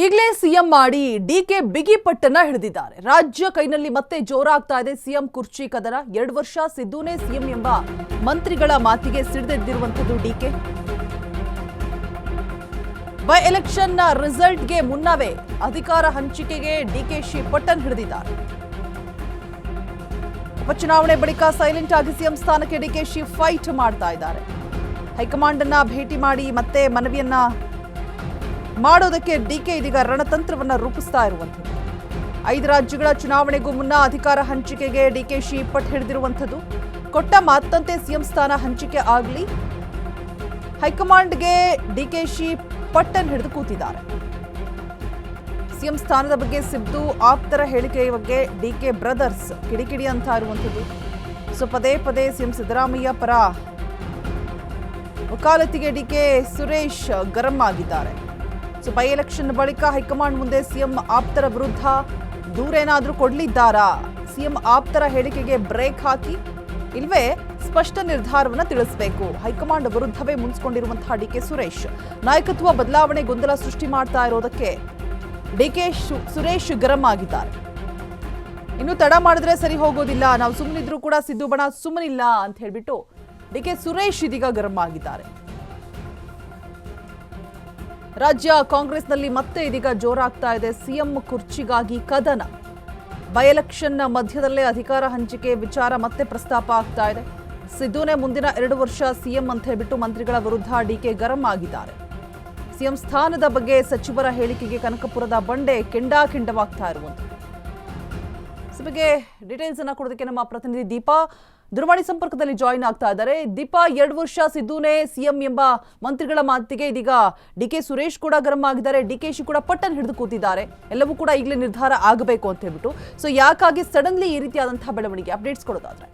ಈಗಲೇ ಸಿಎಂ ಮಾಡಿ ಡಿಕೆ ಬಿಗಿ ಪಟ್ಟನ್ನ ಹಿಡಿದಿದ್ದಾರೆ. ರಾಜ್ಯ ಕೈನಲ್ಲಿ ಮತ್ತೆ ಜೋರಾಗ್ತಾ ಇದೆ ಸಿಎಂ ಕುರ್ಚಿ ಕದನ. 2 ವರ್ಷ ಸಿದ್ದುನೇ ಸಿಎಂ ಎಂಬ ಮಂತ್ರಿಗಳ ಮಾತಿಗೆ ಸಿಡಿದೆದ್ದಿರುವಂತದ್ದು ಡಿಕೆ. ಬೈ ಎಲೆಕ್ಷನ್ ರಿಸಲ್ಟ್ಗೆ ಮುನ್ನವೇ ಅಧಿಕಾರ ಹಂಚಿಕೆಗೆ ಡಿಕೆಶಿ ಪಟ್ಟನ್ ಹಿಡಿದಿದ್ದಾರೆ. ಉಪಚುನಾವಣೆ ಬಳಿಕ ಸೈಲೆಂಟ್ ಆಗಿ ಸಿಎಂ ಸ್ಥಾನಕ್ಕೆ ಡಿಕೆಶಿ ಫೈಟ್ ಮಾಡ್ತಾ ಇದ್ದಾರೆ. ಹೈಕಮಾಂಡ್ ಅನ್ನ ಭೇಟಿ ಮಾಡಿ ಮತ್ತೆ ಮನವಿಯನ್ನ ಮಾಡೋದಕ್ಕೆ ಡಿಕೆ ಇದೀಗ ರಣತಂತ್ರವನ್ನ ರೂಪಿಸ್ತಾ ಇರುವಂಥದ್ದು. 5 ರಾಜ್ಯಗಳ ಚುನಾವಣೆಗೂ ಮುನ್ನ ಅಧಿಕಾರ ಹಂಚಿಕೆಗೆ ಡಿಕೆಶಿ ಪಟ್ಟು ಹಿಡಿದಿರುವಂಥದ್ದು. ಕೊಟ್ಟ ಮಾತಂತೆ ಸಿಎಂ ಸ್ಥಾನ ಹಂಚಿಕೆ ಆಗಲಿ, ಹೈಕಮಾಂಡ್ಗೆ ಡಿಕೆಶಿ ಪಟ್ಟನ್ನು ಹಿಡಿದು ಕೂತಿದ್ದಾರೆ. ಸಿಎಂ ಸ್ಥಾನದ ಬಗ್ಗೆ ಸಿದ್ದು ಆಪ್ತರ ಹೇಳಿಕೆಯ ಬಗ್ಗೆ ಡಿಕೆ ಬ್ರದರ್ಸ್ ಕಿಡಿಕಿಡಿ ಅಂತ ಇರುವಂಥದ್ದು. ಸೊ ಪದೇ ಪದೇ ಸಿಎಂ ಸಿದ್ದರಾಮಯ್ಯ ಪರ ವಕಾಲತಿಗೆ ಡಿಕೆ ಸುರೇಶ್ ಗರಂ ಆಗಿದ್ದಾರೆ. ಸೊ ಬೈ ಎಲೆಕ್ಷನ್ ಬಳಿಕ ಹೈಕಮಾಂಡ್ ಮುಂದೆ ಸಿಎಂ ಆಪ್ತರ ವಿರುದ್ಧ ದೂರೇನಾದರೂ ಕೊಡಲಿದ್ದಾರಾ? ಸಿಎಂ ಆಪ್ತರ ಹೇಳಿಕೆಗೆ ಬ್ರೇಕ್ ಹಾಕಿ ಇಲ್ವೇ ಸ್ಪಷ್ಟ ನಿರ್ಧಾರವನ್ನು ತಿಳಿಸಬೇಕು. ಹೈಕಮಾಂಡ್ ವಿರುದ್ಧವೇ ಮುನ್ಸ್ಕೊಂಡಿರುವಂತಹ ಡಿಕೆ ಸುರೇಶ್ ನಾಯಕತ್ವ ಬದಲಾವಣೆ ಗೊಂದಲ ಸೃಷ್ಟಿ ಮಾಡ್ತಾ ಇರೋದಕ್ಕೆ ಡಿಕೆ ಸುರೇಶ್ ಗರಂ ಆಗಿದ್ದಾರೆ. ಇನ್ನು ತಡ ಮಾಡಿದ್ರೆ ಸರಿ ಹೋಗೋದಿಲ್ಲ, ನಾವು ಸುಮ್ಮನಿದ್ರು ಕೂಡ ಸಿದ್ದು ಬಣ ಸುಮ್ಮನಿಲ್ಲ ಅಂತ ಹೇಳ್ಬಿಟ್ಟು ಡಿಕೆ ಸುರೇಶ್ ಇದೀಗ ಗರಂ ಆಗಿದ್ದಾರೆ. ರಾಜ್ಯ ಕಾಂಗ್ರೆಸ್ನಲ್ಲಿ ಮತ್ತೆ ಇದೀಗ ಜೋರಾಗ್ತಾ ಇದೆ ಸಿಎಂ ಕುರ್ಚಿಗಾಗಿ ಕದನ. ಬೈ ಎಲೆಕ್ಷನ್ ಮಧ್ಯದಲ್ಲೇ ಅಧಿಕಾರ ಹಂಚಿಕೆ ವಿಚಾರ ಮತ್ತೆ ಪ್ರಸ್ತಾಪ ಆಗ್ತಾ ಇದೆ. ಸಿದ್ದುನೇ ಮುಂದಿನ 2 ವರ್ಷ ಸಿಎಂ ಅಂತ ಹೇಳ್ಬಿಟ್ಟು ಮಂತ್ರಿಗಳ ವಿರುದ್ಧ ಡಿಕೆ ಗರಂ ಆಗಿದ್ದಾರೆ. ಸಿಎಂ ಸ್ಥಾನದ ಬಗ್ಗೆ ಸಚಿವರ ಹೇಳಿಕೆಗೆ ಕನಕಪುರದ ಬಂಡೆ ಕೆಂಡಾಕೆಂಡವಾಗ್ತಾ ಇರುವಂಥದ್ದು. ಈ ಬಗ್ಗೆ ಡೀಟೇಲ್ಸ್ ಅನ್ನ ಕೊಡೋದಕ್ಕೆ ನಮ್ಮ ಪ್ರತಿನಿಧಿ ದೀಪಾ ದೂರವಾಣಿ ಸಂಪರ್ಕದಲ್ಲಿ ಜಾಯಿನ್ ಆಗ್ತಾ ಇದ್ದಾರೆ. ದೀಪಾ, 2 ವರ್ಷ ಸಿದ್ದುನೇ ಸಿಎಂ ಎಂಬ ಮಂತ್ರಿಗಳ ಮಾತಿಗೆ ಇದೀಗ ಡಿಕೆ ಸುರೇಶ್ ಕೂಡ ಗರಂ ಆಗಿದ್ದಾರೆ. ಡಿಕೆಶಿ ಕೂಡ ಪಟ್ಟನ್ ಹಿಡಿದು ಕೂತಿದ್ದಾರೆ. ಎಲ್ಲವೂ ಕೂಡ ಈಗಲೇ ನಿರ್ಧಾರ ಆಗಬೇಕು ಅಂತ ಹೇಳ್ಬಿಟ್ಟು. ಸೊ ಯಾಕಾಗಿ ಸಡನ್ಲಿ ಈ ರೀತಿಯಾದಂತಹ ಬೆಳವಣಿಗೆ? ಅಪ್ಡೇಟ್ಸ್ ಕೊಡೋದಾದ್ರೆ.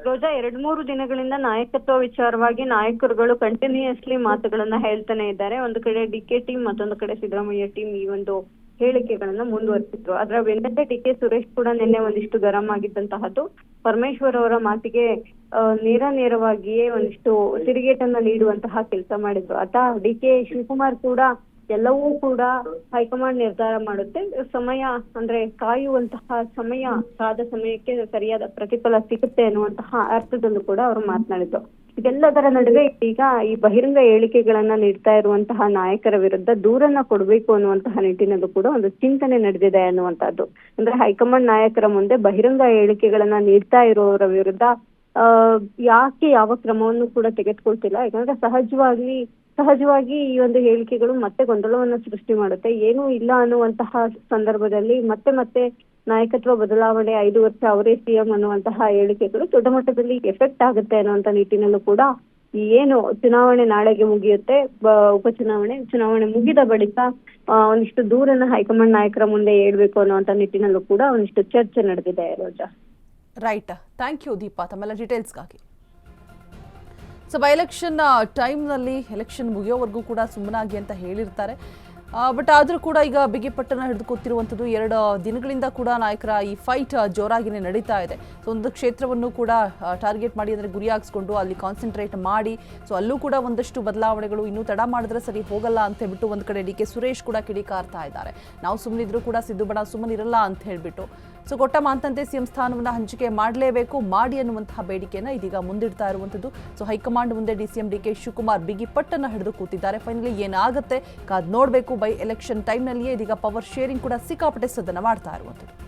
ರೋಜಾ, 2-3 ದಿನಗಳಿಂದ ನಾಯಕತ್ವ ವಿಚಾರವಾಗಿ ನಾಯಕರುಗಳು ಕಂಟಿನ್ಯೂಸ್ಲಿ ಮಾತುಗಳನ್ನ ಹೇಳ್ತಾನೆ ಇದ್ದಾರೆ. ಒಂದು ಕಡೆ ಡಿಕೆ ಟೀಮ್, ಮತ್ತೊಂದು ಕಡೆ ಸಿದ್ದರಾಮಯ್ಯ ಟೀಮ್ ಈ ಒಂದು ಹೇಳಿಕೆಗಳನ್ನ ಮುಂದುವರಿಸಿದ್ರು. ಅದರ ಬೆನ್ನಲ್ಲೇ ಡಿಕೆ ಸುರೇಶ್ ಕೂಡ ನಿನ್ನೆ ಒಂದಿಷ್ಟು ಗರಂ ಆಗಿದ್ದಂತಹದ್ದು. ಪರಮೇಶ್ವರ್ ಅವರ ಮಾತಿಗೆ ನೇರವಾಗಿಯೇ ಒಂದಿಷ್ಟು ತಿರುಗೇಟನ್ನ ನೀಡುವಂತಹ ಕೆಲಸ ಮಾಡಿದ್ರು. ಡಿಕೆ ಶಿವಕುಮಾರ್ ಕೂಡ ಎಲ್ಲವೂ ಕೂಡ ಹೈಕಮಾಂಡ್ ನಿರ್ಧಾರ ಮಾಡುತ್ತೆ, ಸಮಯ ಅಂದ್ರೆ ಕಾಯುವಂತಹ ಸಮಯ, ಕಾದ ಸಮಯಕ್ಕೆ ಸರಿಯಾದ ಪ್ರತಿಫಲ ಸಿಗುತ್ತೆ ಅನ್ನುವಂತಹ ಅರ್ಥದಲ್ಲೂ ಕೂಡ ಅವರು ಮಾತನಾಡಿದ್ರು. ಇದೆಲ್ಲದರ ನಡುವೆ ಈಗ ಈ ಬಹಿರಂಗ ಹೇಳಿಕೆಗಳನ್ನ ನೀಡ್ತಾ ಇರುವಂತಹ ನಾಯಕರ ವಿರುದ್ಧ ದೂರನ್ನ ಕೊಡಬೇಕು ಅನ್ನುವಂತಹ ನಿಟ್ಟಿನಲ್ಲೂ ಕೂಡ ಒಂದು ಚಿಂತನೆ ನಡೆದಿದೆ ಅನ್ನುವಂಥದ್ದು. ಅಂದ್ರೆ ಹೈಕಮಾಂಡ್ ನಾಯಕರ ಮುಂದೆ ಬಹಿರಂಗ ಹೇಳಿಕೆಗಳನ್ನ ನೀಡ್ತಾ ಇರುವವರ ವಿರುದ್ಧ ಯಾಕೆ ಯಾವ ಕ್ರಮವನ್ನು ಕೂಡ ತೆಗೆದುಕೊಳ್ತಿಲ್ಲ? ಯಾಕಂದ್ರೆ ಸಹಜವಾಗಿ ಈ ಒಂದು ಹೇಳಿಕೆಗಳು ಮತ್ತೆ ಗೊಂದಲವನ್ನ ಸೃಷ್ಟಿ ಮಾಡುತ್ತೆ. ಏನೂ ಇಲ್ಲ ಅನ್ನುವಂತಹ ಸಂದರ್ಭದಲ್ಲಿ ಮತ್ತೆ ನಾಯಕತ್ವ ಬದಲಾವಣೆ, 5 ವರ್ಷ ಅವರೇ ಸಿಎಂ ಅನ್ನುವಂತಹ ಹೇಳಿಕೆಗಳು ದೊಡ್ಡ ಮಟ್ಟದಲ್ಲಿ ಎಫೆಕ್ಟ್ ಆಗುತ್ತೆ ಅನ್ನುವಂತ ನಿಟ್ಟಿನಲ್ಲೂ ಕೂಡ ಏನು ಚುನಾವಣೆ ನಾಳೆಗೆ ಮುಗಿಯುತ್ತೆ, ಚುನಾವಣೆ ಮುಗಿದ ಬಳಿಕ ಒಂದಿಷ್ಟು ದೂರನ್ನ ಹೈಕಮಾಂಡ್ ನಾಯಕರ ಮುಂದೆ ಹೇಳ್ಬೇಕು ಅನ್ನುವಂತ ನಿಟ್ಟಿನಲ್ಲೂ ಕೂಡ ಒಂದಿಷ್ಟು ಚರ್ಚೆ ನಡೆದಿದೆ. ರೋಜಾ, ರೈಟ್, ಥ್ಯಾಂಕ್ ಯು ದೀಪಾ ತಮ್ಮೆಲ್ಲ ಡೀಟೇಲ್ಸ್ಗಾಗಿ. ಸೊ ಬೈ ಎಲೆಕ್ಷನ್ ಟೈಮ್ನಲ್ಲಿ ಎಲೆಕ್ಷನ್ ಮುಗಿಯೋವರೆಗೂ ಕೂಡ ಸುಮ್ಮನಾಗಿ ಅಂತ ಹೇಳಿರ್ತಾರೆ. ಬಟ್ ಆದರೂ ಕೂಡ ಈಗ ಬಿಗಿ ಪಟ್ಟನ್ನು ಹಿಡಿದು ಕೂತಿರುವಂಥದ್ದು. 2 ದಿನಗಳಿಂದ ಕೂಡ ನಾಯಕರ ಈ ಫೈಟ್ ಜೋರಾಗಿನೇ ನಡೀತಾ ಇದೆ. ಸೊ ಒಂದು ಕ್ಷೇತ್ರವನ್ನು ಕೂಡ ಟಾರ್ಗೆಟ್ ಮಾಡಿ, ಅಂದರೆ ಗುರಿಯಾಗಿಸ್ಕೊಂಡು ಅಲ್ಲಿ ಕಾನ್ಸಂಟ್ರೇಟ್ ಮಾಡಿ, ಸೊ ಅಲ್ಲೂ ಕೂಡ ಒಂದಷ್ಟು ಬದಲಾವಣೆಗಳು, ಇನ್ನೂ ತಡ ಮಾಡಿದ್ರೆ ಸರಿ ಹೋಗಲ್ಲ ಅಂತ ಹೇಳ್ಬಿಟ್ಟು ಒಂದು ಕಡೆ ಡಿಕೆ ಸುರೇಶ್ ಕೂಡ ಕಿಡಿಕಾರ್ತಾ ಇದ್ದಾರೆ. ನಾವು ಸುಮ್ಮನಿದ್ರು ಕೂಡ ಸಿದ್ದು ಬಣ ಸುಮ್ಮನಿರಲ್ಲ ಅಂತ ಹೇಳ್ಬಿಟ್ಟು. ಸೊ ಕೊಟ್ಟ ಮಾತಂತೆ ಸಿಎಂ ಸ್ಥಾನವನ್ನು ಹಂಚಿಕೆ ಮಾಡಲೇಬೇಕು, ಮಾಡಿ ಅನ್ನುವಂತಹ ಬೇಡಿಕೆಯನ್ನು ಇದೀಗ ಮುಂದಿಡ್ತಾ ಇರುವಂಥದ್ದು. ಸೊ ಹೈಕಮಾಂಡ್ ಮುಂದೆ ಸಿಎಂ ಡಿಕೆ ಶಿವಕುಮಾರ್ ಬಿಗಿ ಪಟ್ಟನ್ನು ಹಿಡಿದು ಕೂತಿದ್ದಾರೆ. ಫೈನಲಿ ಏನಾಗುತ್ತೆ ಕಾದ್ ನೋಡಬೇಕು. ಬೈ ಎಲೆಕ್ಷನ್ ಟೈಮ್ನಲ್ಲಿಯೇ ಇದೀಗ ಪವರ್ ಶೇರಿಂಗ್ ಕೂಡ ಸಿಕ್ಕಾಪಟ್ಟೆ ಸದನ ಮಾಡ್ತಾ ಇರುವಂಥದ್ದು.